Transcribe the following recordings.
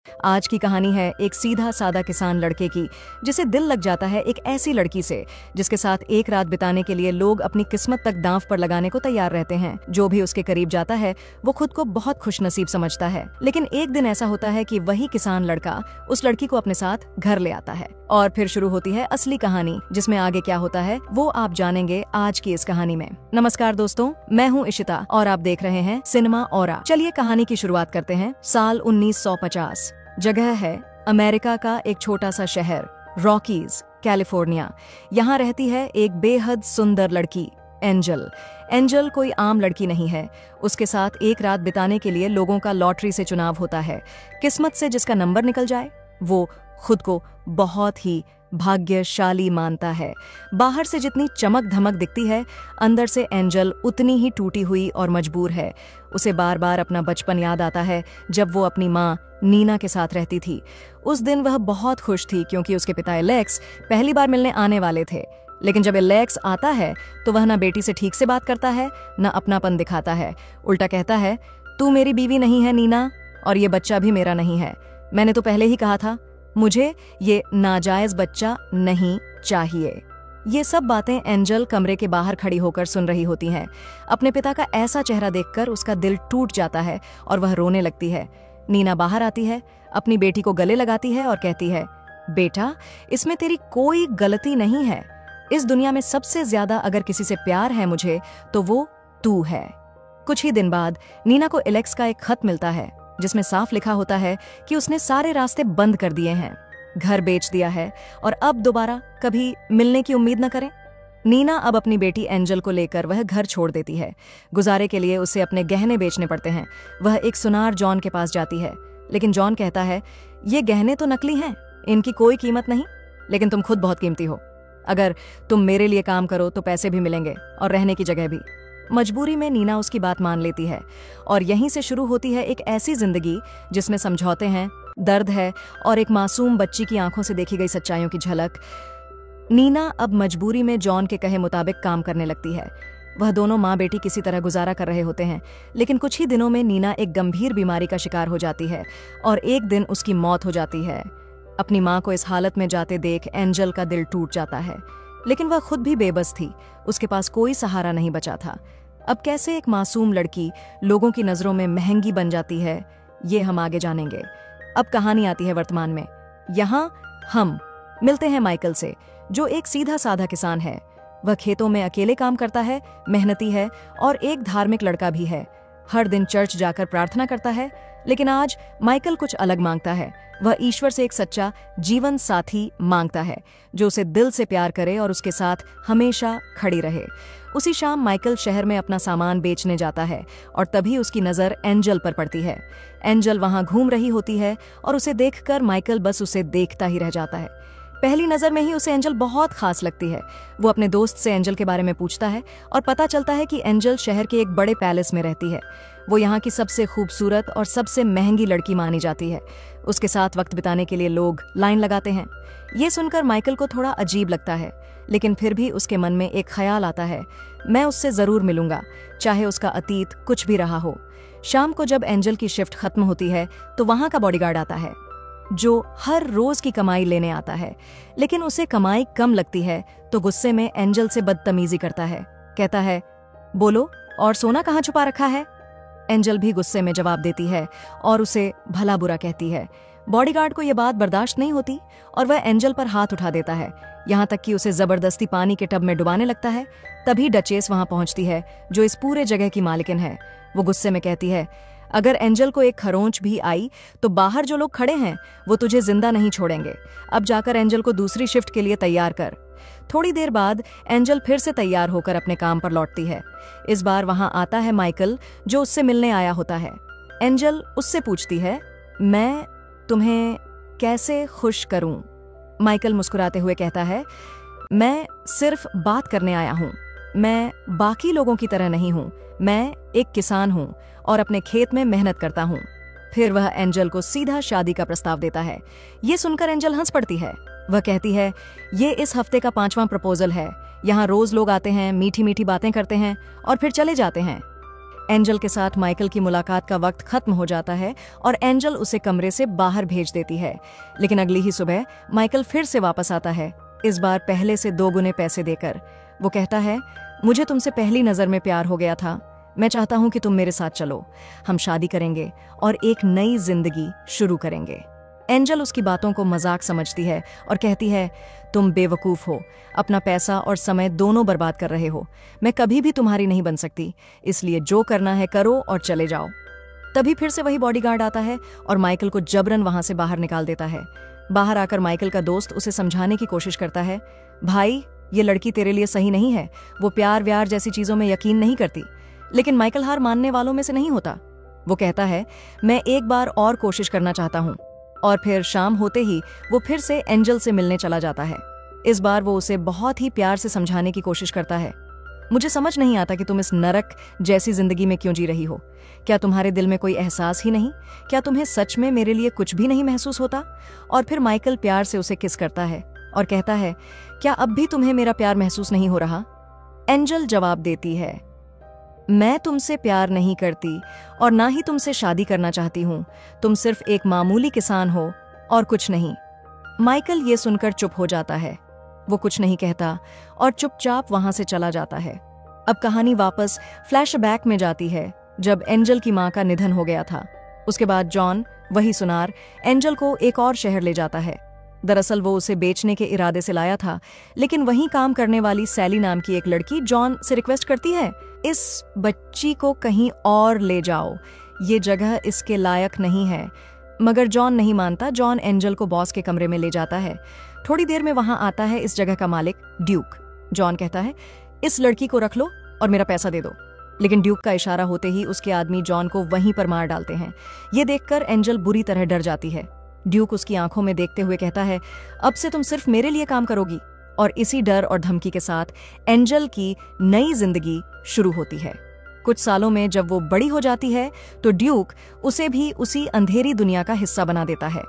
आज की कहानी है एक सीधा सादा किसान लड़के की, जिसे दिल लग जाता है एक ऐसी लड़की से जिसके साथ एक रात बिताने के लिए लोग अपनी किस्मत तक दांव पर लगाने को तैयार रहते हैं। जो भी उसके करीब जाता है वो खुद को बहुत खुशनसीब समझता है। लेकिन एक दिन ऐसा होता है कि वही किसान लड़का उस लड़की को अपने साथ घर ले आता है और फिर शुरू होती है असली कहानी, जिसमें आगे क्या होता है वो आप जानेंगे आज की इस कहानी में। नमस्कार दोस्तों, मैं हूँ इशिता और आप देख रहे हैं सिनेमा औरा। चलिए कहानी की शुरुआत करते हैं। साल 1950। जगह है अमेरिका का एक छोटा सा शहर रॉकीज, कैलिफोर्निया। यहाँ रहती है एक बेहद सुंदर लड़की, एंजल। एंजल कोई आम लड़की नहीं है। उसके साथ एक रात बिताने के लिए लोगों का लॉटरी से चुनाव होता है। किस्मत से जिसका नंबर निकल जाए वो खुद को बहुत ही भाग्यशाली मानता है। बाहर से जितनी चमक धमक दिखती है, अंदर से एंजल उतनी ही टूटी हुई और मजबूर है। उसे बार बार अपना बचपन याद आता है जब वो अपनी माँ नीना के साथ रहती थी। उस दिन वह बहुत खुश थी क्योंकि उसके पिता एलेक्स पहली बार मिलने आने वाले थे। लेकिन जब एलेक्स आता है तो वह ना बेटी से ठीक से बात करता है, न अपनापन दिखाता है। उल्टा कहता है, तू मेरी बीवी नहीं है नीना, और ये बच्चा भी मेरा नहीं है। मैंने तो पहले ही कहा था, मुझे ये नाजायज बच्चा नहीं चाहिए। ये सब बातें एंजल कमरे के बाहर खड़ी होकर सुन रही होती हैं। अपने पिता का ऐसा चेहरा देखकर उसका दिल टूट जाता है और वह रोने लगती है। नीना बाहर आती है, अपनी बेटी को गले लगाती है और कहती है, बेटा, इसमें तेरी कोई गलती नहीं है। इस दुनिया में सबसे ज्यादा अगर किसी से प्यार है मुझे तो वो तू है। कुछ ही दिन बाद नीना को एलेक्स का एक खत मिलता है जिसमें साफ लिखा होता है कि उसने सारे रास्ते बंद कर दिए हैं, घर बेच दिया है और अब दोबारा कभी मिलने की उम्मीद न करें। नीना अब अपनी बेटी एंजल को लेकर वह घर छोड़ देती है। गुजारे के लिए उसे अपने गहने बेचने पड़ते हैं। वह एक सुनार जॉन के पास जाती है, लेकिन जॉन कहता है, ये गहने तो नकली हैं, इनकी कोई कीमत नहीं, लेकिन तुम खुद बहुत कीमती हो। अगर तुम मेरे लिए काम करो तो पैसे भी मिलेंगे और रहने की जगह भी। मजबूरी में नीना उसकी बात मान लेती है और यहीं से शुरू होती है एक ऐसी जिंदगी जिसमें समझौते हैं, दर्द है और एक मासूम बच्ची की आंखों से देखी गई सच्चाइयों की झलक। नीना अब मजबूरी में जॉन के कहे मुताबिक काम करने लगती है। वह दोनों माँ बेटी किसी तरह गुजारा कर रहे होते हैं, लेकिन कुछ ही दिनों में नीना एक गंभीर बीमारी का शिकार हो जाती है और एक दिन उसकी मौत हो जाती है। अपनी माँ को इस हालत में जाते देख एंजल का दिल टूट जाता है, लेकिन वह खुद भी बेबस थी। उसके पास कोई सहारा नहीं बचा था। अब कैसे एक मासूम लड़की लोगों की नजरों में महंगी बन जाती है, ये हम आगे जानेंगे। अब कहानी आती है वर्तमान में। यहाँ हम मिलते हैं माइकल से, जो एक सीधा साधा किसान है। वह खेतों में अकेले काम करता है, मेहनती है और एक धार्मिक लड़का भी है। हर दिन चर्च जाकर प्रार्थना करता है, लेकिन आज माइकल कुछ अलग मांगता है। वह ईश्वर से एक सच्चा जीवन साथी मांगता है जो उसे दिल से प्यार करे और उसके साथ हमेशा खड़ी रहे। उसी शाम माइकल शहर में अपना सामान बेचने जाता है और तभी उसकी नजर एंजल पर पड़ती है। एंजल वहां घूम रही होती है और उसे देखकर माइकल बस उसे देखता ही रह जाता है। पहली नजर में ही उसे एंजल बहुत खास लगती है। वो अपने दोस्त से एंजल के बारे में पूछता है और पता चलता है कि एंजल शहर के एक बड़े पैलेस में रहती है। वो यहाँ की सबसे खूबसूरत और सबसे महंगी लड़की मानी जाती है। उसके साथ वक्त बिताने के लिए लोग लाइन लगाते हैं। ये सुनकर माइकल को थोड़ा अजीब लगता है, लेकिन फिर भी उसके मन में एक ख्याल आता है, मैं उससे जरूर मिलूंगा, चाहे उसका अतीत कुछ भी रहा हो। शाम को जब एंजल की शिफ्ट खत्म होती है तो वहां का बॉडीगार्ड आता है जो हर रोज की कमाई लेने आता है, लेकिन उसे कमाई कम लगती है तो गुस्से में एंजल से बदतमीजी करता है। कहता है, बोलो, और सोना कहाँ छुपा रखा है? एंजल भी गुस्से में जवाब देती है और उसे भला बुरा कहती है। बॉडीगार्ड को यह बात बर्दाश्त नहीं होती और वह एंजल पर हाथ उठा देता है, यहाँ तक कि उसे जबरदस्ती पानी के टब में डुबाने लगता है। तभी डचेस वहां पहुंचती है जो इस पूरे जगह की मालिकिन है। वो गुस्से में कहती है, अगर एंजल को एक खरोंच भी आई तो बाहर जो लोग खड़े हैं वो तुझे जिंदा नहीं छोड़ेंगे। अब जाकर एंजल को दूसरी शिफ्ट के लिए तैयार कर। थोड़ी देर बाद एंजल फिर से तैयार होकर अपने काम पर लौटती है। इस बार वहां आता है माइकल, जो उससे मिलने आया होता है। एंजल उससे पूछती है, मैं तुम्हें कैसे खुश करूं? माइकल मुस्कुराते हुए कहता है, मैं सिर्फ बात करने आया हूं। मैं बाकी लोगों की तरह नहीं हूं। मैं एक किसान हूं और अपने खेत में मेहनत करता हूं। फिर वह एंजल को सीधा शादी का प्रस्ताव देता है। ये सुनकर एंजल हंस पड़ती है। वह कहती है, ये इस हफ्ते का 5वां प्रपोजल है। यहाँ रोज लोग आते हैं, मीठी मीठी बातें करते हैं और फिर चले जाते हैं। एंजल के साथ माइकल की मुलाकात का वक्त खत्म हो जाता है और एंजल उसे कमरे से बाहर भेज देती है। लेकिन अगली ही सुबह माइकल फिर से वापस आता है, इस बार पहले से 2 गुने पैसे देकर। वो कहता है, मुझे तुमसे पहली नजर में प्यार हो गया था, मैं चाहता हूं कि तुम मेरे साथ चलो, हम शादी करेंगे और एक नई जिंदगी शुरू करेंगे। एंजल उसकी बातों को मजाक समझती है और कहती है, तुम बेवकूफ हो, अपना पैसा और समय दोनों बर्बाद कर रहे हो, मैं कभी भी तुम्हारी नहीं बन सकती, इसलिए जो करना है करो और चले जाओ। तभी फिर से वही बॉडीगार्ड आता है और माइकल को जबरन वहां से बाहर निकाल देता है। बाहर आकर माइकल का दोस्त उसे समझाने की कोशिश करता है, भाई ये लड़की तेरे लिए सही नहीं है, वो प्यार व्यार जैसी चीजों में यकीन नहीं करती। लेकिन माइकल हार मानने वालों में से नहीं होता। वो कहता है, मैं एक बार और कोशिश करना चाहता हूँ। और फिर शाम होते ही वो फिर से एंजल से मिलने चला जाता है। इस बार वो उसे बहुत ही प्यार से समझाने की कोशिश करता है, मुझे समझ नहीं आता कि तुम इस नरक जैसी जिंदगी में क्यों जी रही हो। क्या तुम्हारे दिल में कोई एहसास ही नहीं? क्या तुम्हें सच में मेरे लिए कुछ भी नहीं महसूस होता? और फिर माइकल प्यार से उसे किस करता है और कहता है, क्या अब भी तुम्हें मेरा प्यार महसूस नहीं हो रहा? एंजल जवाब देती है, मैं तुमसे प्यार नहीं करती और ना ही तुमसे शादी करना चाहती हूं, तुम सिर्फ एक मामूली किसान हो और कुछ नहीं। माइकल ये सुनकर चुप हो जाता है, वो कुछ नहीं कहता और चुपचाप वहां से चला जाता है। अब कहानी वापस फ्लैशबैक में जाती है, जब एंजल की मां का निधन हो गया था। उसके बाद जॉन, वही सुनार, एंजल को एक और शहर ले जाता है। दरअसल वो उसे बेचने के इरादे से लाया था, लेकिन वहीं काम करने वाली सैली नाम की एक लड़की जॉन से रिक्वेस्ट करती है, इस बच्ची को कहीं और ले जाओ, ये जगह इसके लायक नहीं है। मगर जॉन नहीं मानता। जॉन एंजल को बॉस के कमरे में ले जाता है। थोड़ी देर में वहां आता है इस जगह का मालिक ड्यूक। जॉन कहता है, इस लड़की को रख लो और मेरा पैसा दे दो। लेकिन ड्यूक का इशारा होते ही उसके आदमी जॉन को वहीं पर मार डालते हैं। ये देखकर एंजल बुरी तरह डर जाती है। ड्यूक उसकी आंखों में देखते हुए कहता है, अब से तुम सिर्फ मेरे लिए काम करोगी। और इसी डर और धमकी के साथ एंजल की नई जिंदगी शुरू होती है। कुछ सालों में जब वो बड़ी हो जाती है तो ड्यूक उसे भी उसी अंधेरी दुनिया का हिस्सा बना देता है।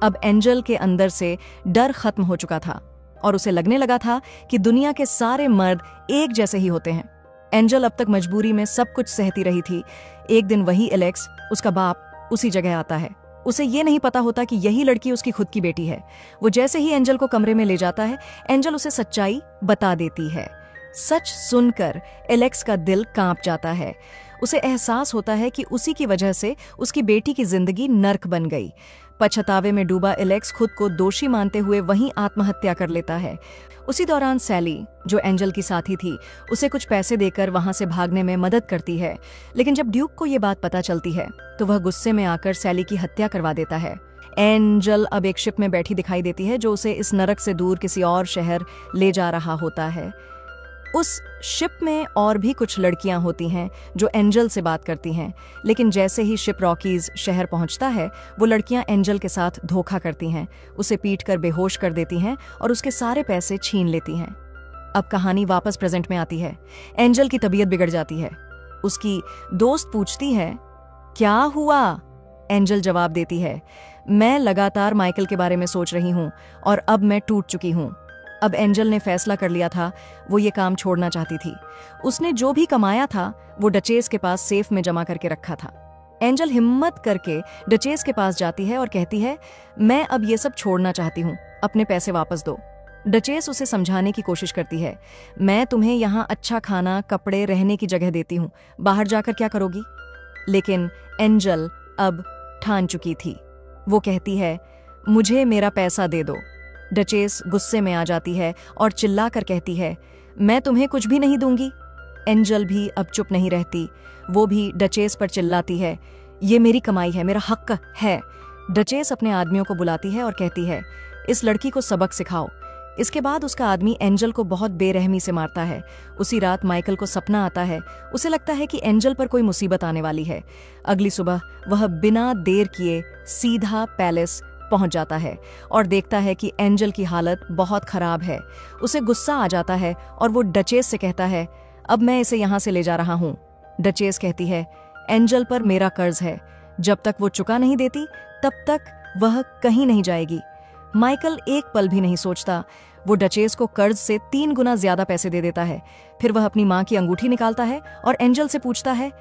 अब एंजल के अंदर से डर खत्म हो चुका था और उसे लगने लगा था कि दुनिया के सारे मर्द एक जैसे ही होते हैं। एंजल अब तक मजबूरी में सब कुछ सहती रही थी। एक दिन वही एलेक्स, उसका बाप, उसी जगह आता है। उसे ये नहीं पता होता कि यही लड़की उसकी खुद की बेटी है। वो जैसे ही एंजल को कमरे में ले जाता है, एंजल उसे सच्चाई बता देती है। सच सुनकर एलेक्स का दिल कांप जाता है। उसे एहसास होता है कि उसी की वजह से उसकी बेटी की जिंदगी नर्क बन गई। पछतावे में डूबा एलेक्स खुद को दोषी मानते हुए वहीं आत्महत्या कर लेता है। उसी दौरान सैली, जो एंजल की साथी थी, उसे कुछ पैसे देकर वहां से भागने में मदद करती है। लेकिन जब ड्यूक को ये बात पता चलती है तो वह गुस्से में आकर सैली की हत्या करवा देता है। एंजल अब एक शिप में बैठी दिखाई देती है जो उसे इस नरक से दूर किसी और शहर ले जा रहा होता है। उस शिप में और भी कुछ लड़कियां होती हैं जो एंजल से बात करती हैं, लेकिन जैसे ही शिप रॉकीज शहर पहुंचता है, वो लड़कियां एंजल के साथ धोखा करती हैं, उसे पीटकर बेहोश कर देती हैं और उसके सारे पैसे छीन लेती हैं। अब कहानी वापस प्रेजेंट में आती है। एंजल की तबीयत बिगड़ जाती है। उसकी दोस्त पूछती है, क्या हुआ? एंजल जवाब देती है, मैं लगातार माइकल के बारे में सोच रही हूँ और अब मैं टूट चुकी हूँ। अब एंजल ने फैसला कर लिया था, वो ये काम छोड़ना चाहती थी। उसने जो भी कमाया था वो डचेस के पास सेफ में जमा करके रखा था। एंजल हिम्मत करके डचेस के पास जाती है और कहती है, मैं अब ये सब छोड़ना चाहती हूँ, अपने पैसे वापस दो। डचेस उसे समझाने की कोशिश करती है, मैं तुम्हें यहाँ अच्छा खाना, कपड़े, रहने की जगह देती हूँ, बाहर जाकर क्या करोगी? लेकिन एंजल अब ठान चुकी थी। वो कहती है, मुझे मेरा पैसा दे दो। डचेस गुस्से में आ जाती है और चिल्लाकर कहती है, मैं तुम्हें कुछ भी नहीं दूंगी। एंजल भी अब चुप नहीं रहती। वो भी डचेस पर चिल्लाती है, ये मेरी कमाई है, मेरा हक है। डचेस अपने आदमियों को बुलाती है और कहती है, इस लड़की को सबक सिखाओ। इसके बाद उसका आदमी एंजल को बहुत बेरहमी से मारता है। उसी रात माइकल को सपना आता है। उसे लगता है कि एंजल पर कोई मुसीबत आने वाली है। अगली सुबह वह बिना देर किए सीधा पैलेस पहुंच जाता है और देखता है कि एंजल की हालत बहुत खराब है। उसे गुस्सा आ जाता है और वो डचेस से कहता है, अब मैं इसे यहां से ले जा रहा हूं। डचेस कहती है, एंजल पर मेरा कर्ज है, जब तक वो चुका नहीं देती तब तक वह कहीं नहीं जाएगी। माइकल एक पल भी नहीं सोचता। वो डचेस को कर्ज से 3 गुना ज्यादा पैसे दे देता है। फिर वह अपनी मां की अंगूठी निकालता है और एंजल से पूछता है,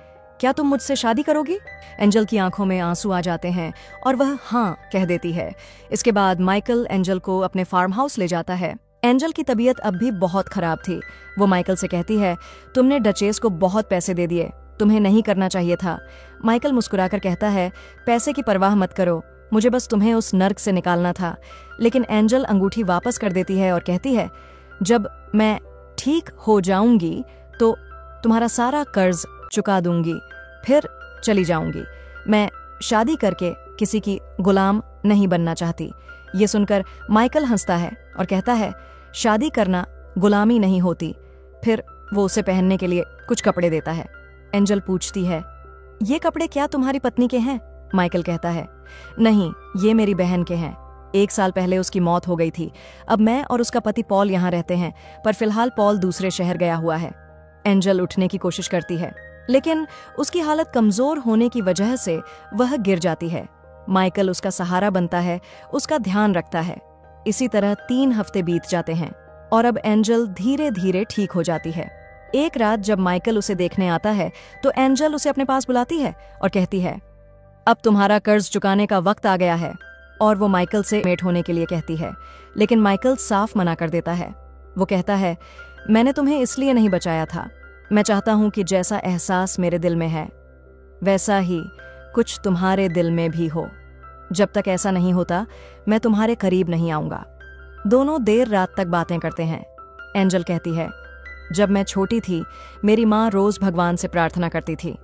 क्या तुम मुझसे शादी करोगी? एंजल की आंखों में आंसू आ जाते हैं और वह हाँ कह देती है। इसके बाद माइकल एंजल को अपने फार्म हाउस ले जाता है। एंजल की तबीयत अब भी बहुत खराब थी। वो माइकल से कहती है, तुमने डचेस को बहुत पैसे दे दिए, तुम्हें नहीं करना चाहिए था। माइकल मुस्कुराकर कहता है, पैसे की परवाह मत करो, मुझे बस तुम्हें उस नर्क से निकालना था। लेकिन एंजल अंगूठी वापस कर देती है और कहती है, जब मैं ठीक हो जाऊंगी तो तुम्हारा सारा कर्ज चुका दूंगी, फिर चली जाऊंगी। मैं शादी करके किसी की गुलाम नहीं बनना चाहती। ये सुनकर माइकल हंसता है और कहता है, शादी करना गुलामी नहीं होती। फिर वो उसे पहनने के लिए कुछ कपड़े देता है। एंजल पूछती है, ये कपड़े क्या तुम्हारी पत्नी के हैं? माइकल कहता है, नहीं, ये मेरी बहन के हैं। 1 साल पहले उसकी मौत हो गई थी। अब मैं और उसका पति पॉल यहाँ रहते हैं, पर फिलहाल पॉल दूसरे शहर गया हुआ है। एंजल उठने की कोशिश करती है, लेकिन उसकी हालत कमजोर होने की वजह से वह गिर जाती है। माइकल उसका सहारा बनता है, उसका ध्यान रखता है। इसी तरह 3 हफ्ते बीत जाते हैं और अब एंजल धीरे धीरे ठीक हो जाती है। एक रात जब माइकल उसे देखने आता है तो एंजल उसे अपने पास बुलाती है और कहती है, अब तुम्हारा कर्ज चुकाने का वक्त आ गया है। और वो माइकल से मेट होने के लिए कहती है, लेकिन माइकल साफ मना कर देता है। वो कहता है, मैंने तुम्हें इसलिए नहीं बचाया था। मैं चाहता हूं कि जैसा एहसास मेरे दिल में है वैसा ही कुछ तुम्हारे दिल में भी हो। जब तक ऐसा नहीं होता मैं तुम्हारे करीब नहीं आऊंगा। दोनों देर रात तक बातें करते हैं। एंजल कहती है, जब मैं छोटी थी मेरी माँ रोज भगवान से प्रार्थना करती थी,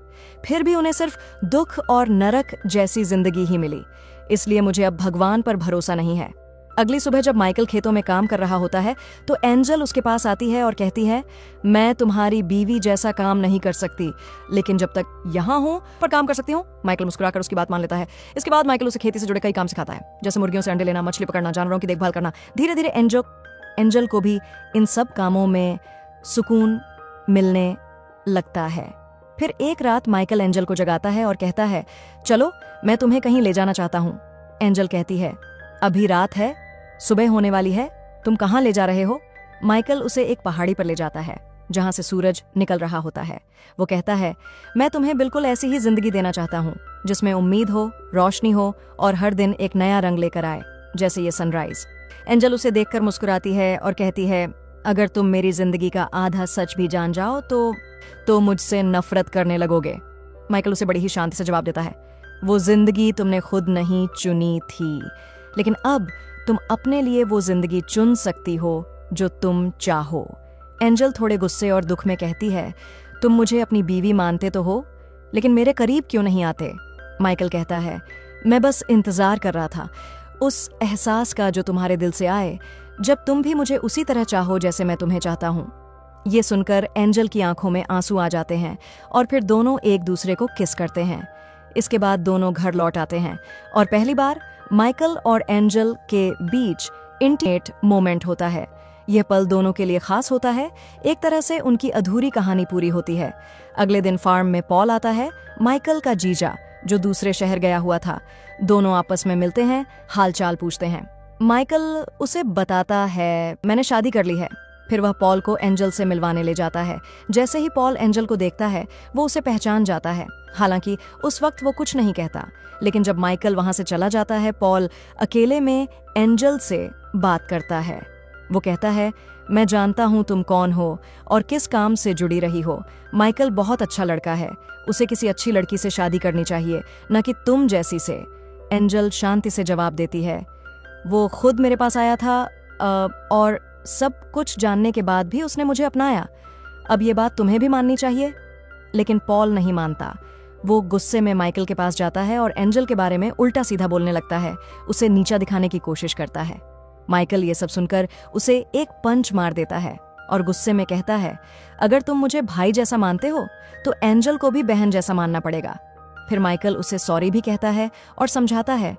फिर भी उन्हें सिर्फ दुख और नरक जैसी जिंदगी ही मिली, इसलिए मुझे अब भगवान पर भरोसा नहीं है। अगली सुबह जब माइकल खेतों में काम कर रहा होता है तो एंजल उसके पास आती है और कहती है, मैं तुम्हारी बीवी जैसा काम नहीं कर सकती, लेकिन जब तक यहाँ हूँ पर काम कर सकती हूँ। माइकल मुस्कुराकर उसकी बात मान लेता है। इसके बाद माइकल उसे खेती से जुड़े कई काम सिखाता है, जैसे मुर्गियों से अंडे लेना, मछली पकड़ना, जानवरों की देखभाल करना। धीरे धीरे एंजल को भी इन सब कामों में सुकून मिलने लगता है। फिर एक रात माइकल एंजल को जगाता है और कहता है, चलो मैं तुम्हें कहीं ले जाना चाहता हूँ। एंजल कहती है, अभी रात है, सुबह होने वाली है, तुम कहाँ ले जा रहे हो? माइकल उसे एक पहाड़ी पर ले जाता है जहाँ से सूरज निकल रहा होता है। वो कहता है, मैं तुम्हें बिल्कुल ऐसी ही जिंदगी देना चाहता हूँ जिसमें उम्मीद हो, रोशनी हो और हर दिन एक नया रंग लेकर आए, जैसे ये सनराइज। एंजल उसे देखकर मुस्कुराती है और कहती है, अगर तुम मेरी जिंदगी का आधा सच भी जान जाओ तो मुझसे नफरत करने लगोगे। माइकल उसे बड़ी ही शांति से जवाब देता है, वो जिंदगी तुमने खुद नहीं चुनी थी, लेकिन अब तुम अपने लिए वो जिंदगी चुन सकती हो जो तुम चाहो। एंजल थोड़े गुस्से और दुख में कहती है, तुम मुझे अपनी बीवी मानते तो हो, लेकिन मेरे करीब क्यों नहीं आते? माइकल कहता है, मैं बस इंतजार कर रहा था उस एहसास का जो तुम्हारे दिल से आए, जब तुम भी मुझे उसी तरह चाहो जैसे मैं तुम्हें चाहता हूँ। ये सुनकर एंजल की आंखों में आंसू आ जाते हैं और फिर दोनों एक दूसरे को किस करते हैं। इसके बाद दोनों घर लौट आते हैं और पहली बार माइकल और एंजल के बीच इंटीमेट मोमेंट होता है। यह पल दोनों के लिए खास होता है। एक तरह से उनकी अधूरी कहानी पूरी होती है। अगले दिन फार्म में पॉल आता है, माइकल का जीजा जो दूसरे शहर गया हुआ था। दोनों आपस में मिलते हैं, हालचाल पूछते हैं। माइकल उसे बताता है, मैंने शादी कर ली है। फिर वह पॉल को एंजल से मिलवाने ले जाता है। जैसे ही पॉल एंजल को देखता है वो उसे पहचान जाता है। हालांकि उस वक्त वो कुछ नहीं कहता, लेकिन जब माइकल वहां से चला जाता है पॉल अकेले में एंजल से बात करता है। वो कहता है, मैं जानता हूं तुम कौन हो और किस काम से जुड़ी रही हो। माइकल बहुत अच्छा लड़का है, उसे किसी अच्छी लड़की से शादी करनी चाहिए, न कि तुम जैसी से। एंजल शांति से जवाब देती है, वो खुद मेरे पास आया था और सब कुछ जानने के बाद भी उसने मुझे अपनाया। अब ये बात तुम्हें भी माननी चाहिए। लेकिन पॉल नहीं मानता। वो गुस्से में माइकल के पास जाता है और एंजल के बारे में उल्टा सीधा बोलने लगता है, उसे नीचा दिखाने की कोशिश करता है। माइकल ये सब सुनकर उसे एक पंच मार देता है और गुस्से में कहता है, अगर तुम मुझे भाई जैसा मानते हो तो एंजल को भी बहन जैसा मानना पड़ेगा। फिर माइकल उसे सॉरी भी कहता है और समझाता है,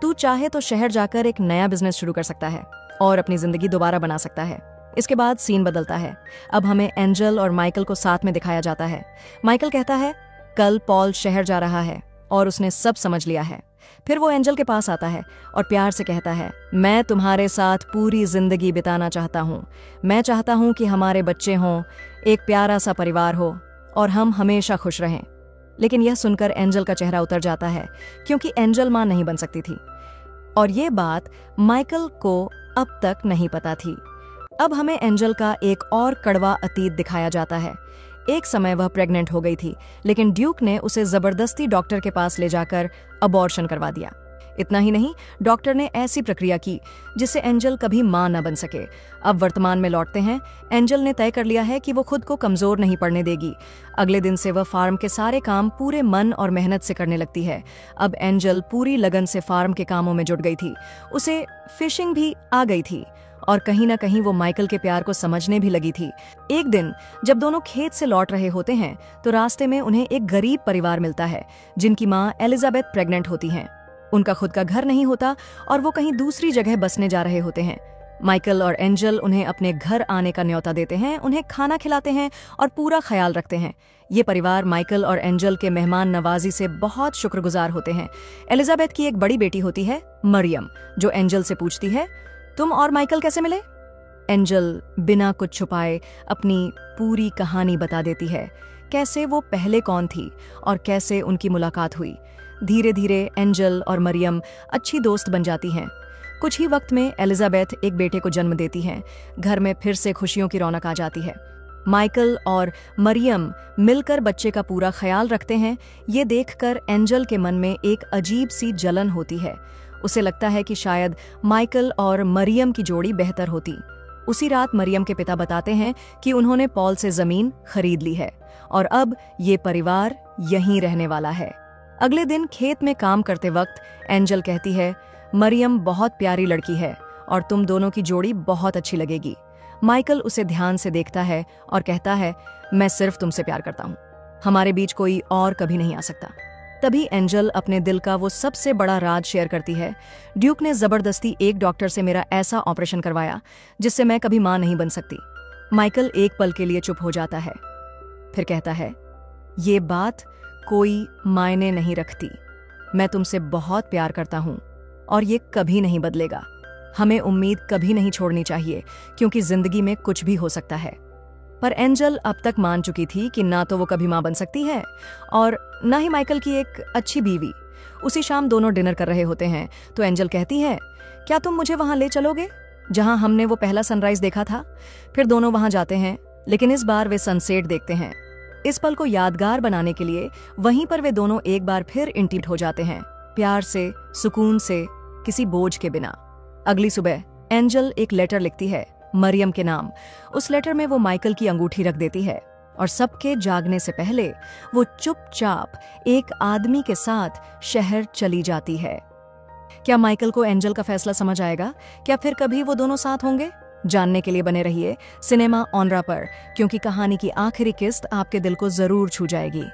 तू चाहे तो शहर जाकर एक नया बिजनेस शुरू कर सकता है और अपनी जिंदगी दोबारा बना सकता है। इसके बाद सीन बदलता है। अब हमें एंजल और माइकल को साथ में दिखाया जाता है। माइकल कहता है, कल पॉल शहर जा रहा है और उसने सब समझ लिया है। फिर वो एंजल के पास आता है और प्यार से कहता है, मैं तुम्हारे साथ पूरी जिंदगी बिताना चाहता हूँ। मैं चाहता हूँ कि हमारे बच्चे हों, एक प्यारा सा परिवार हो और हम हमेशा खुश रहें। लेकिन यह सुनकर एंजल का चेहरा उतर जाता है, क्योंकि एंजल मां नहीं बन सकती थी। और ये बात माइकल को अब तक नहीं पता थी। अब हमें एंजल का एक और कड़वा अतीत दिखाया जाता है। एक समय वह प्रेग्नेंट हो गई थी, लेकिन ड्यूक ने उसे जबरदस्ती डॉक्टर के पास ले जाकर अबॉर्शन करवा दिया। इतना ही नहीं, डॉक्टर ने ऐसी प्रक्रिया की जिससे एंजल कभी मां न बन सके। अब वर्तमान में लौटते हैं। एंजल ने तय कर लिया है कि वो खुद को कमजोर नहीं पड़ने देगी। अगले दिन से वह फार्म के सारे काम पूरे मन और मेहनत से करने लगती है। अब एंजल पूरी लगन से फार्म के कामों में जुट गई थी। उसे फिशिंग भी आ गई थी और कहीं ना कहीं वो माइकल के प्यार को समझने भी लगी थी। एक दिन जब दोनों खेत से लौट रहे होते हैं तो रास्ते में उन्हें एक गरीब परिवार मिलता है जिनकी मां एलिजाबेथ प्रेग्नेंट होती हैं। उनका खुद का घर नहीं होता और वो कहीं दूसरी जगह बसने जा रहे होते हैं। माइकल और एंजल उन्हें अपने घर आने का न्योता देते हैं, उन्हें खाना खिलाते हैं और पूरा ख्याल रखते हैं। ये परिवार माइकल और एंजल के मेहमान नवाजी से बहुत शुक्रगुजार होते हैं। एलिजाबेथ की एक बड़ी बेटी होती है मरियम, जो एंजल से पूछती है, तुम और माइकल कैसे मिले? एंजल बिना कुछ छुपाए अपनी पूरी कहानी बता देती है, कैसे वो पहले कौन थी और कैसे उनकी मुलाकात हुई। धीरे धीरे एंजल और मरियम अच्छी दोस्त बन जाती हैं। कुछ ही वक्त में एलिजाबेथ एक बेटे को जन्म देती हैं। घर में फिर से खुशियों की रौनक आ जाती है। माइकल और मरियम मिलकर बच्चे का पूरा ख्याल रखते हैं। ये देखकर एंजल के मन में एक अजीब सी जलन होती है। उसे लगता है कि शायद माइकल और मरियम की जोड़ी बेहतर होती। उसी रात मरियम के पिता बताते हैं कि उन्होंने पॉल से जमीन खरीद ली है और अब ये परिवार यहीं रहने वाला है। अगले दिन खेत में काम करते वक्त एंजल कहती है, मरियम बहुत प्यारी लड़की है और तुम दोनों की जोड़ी बहुत अच्छी लगेगी। माइकल उसे ध्यान से देखता है और कहता है, मैं सिर्फ तुमसे प्यार करता हूँ, हमारे बीच कोई और कभी नहीं आ सकता। तभी एंजल अपने दिल का वो सबसे बड़ा राज शेयर करती है, ड्यूक ने जबरदस्ती एक डॉक्टर से मेरा ऐसा ऑपरेशन करवाया जिससे मैं कभी मां नहीं बन सकती। माइकल एक पल के लिए चुप हो जाता है, फिर कहता है, ये बात कोई मायने नहीं रखती। मैं तुमसे बहुत प्यार करता हूं और ये कभी नहीं बदलेगा। हमें उम्मीद कभी नहीं छोड़नी चाहिए क्योंकि जिंदगी में कुछ भी हो सकता है। पर एंजल अब तक मान चुकी थी कि ना तो वो कभी मां बन सकती है और ना ही माइकल की एक अच्छी बीवी। उसी शाम दोनों डिनर कर रहे होते हैं तो एंजल कहती है, क्या तुम मुझे वहां ले चलोगे जहां हमने वो पहला सनराइज देखा था? फिर दोनों वहां जाते हैं, लेकिन इस बार वे सनसेट देखते हैं। इस पल को यादगार बनाने के लिए वहीं पर वे दोनों एक बार फिर इंटीमेट हो जाते हैं, प्यार से, सुकून से, किसी बोझ के बिना। अगली सुबह एंजल एक लेटर लिखती है मरियम के नाम। उस लेटर में वो माइकल की अंगूठी रख देती है और सबके जागने से पहले वो चुपचाप एक आदमी के साथ शहर चली जाती है। क्या माइकल को एंजल का फैसला समझ आएगा? क्या फिर कभी वो दोनों साथ होंगे? जानने के लिए बने रहिए सिनेमा ऑनरा पर, क्योंकि कहानी की आखिरी किस्त आपके दिल को जरूर छू जाएगी।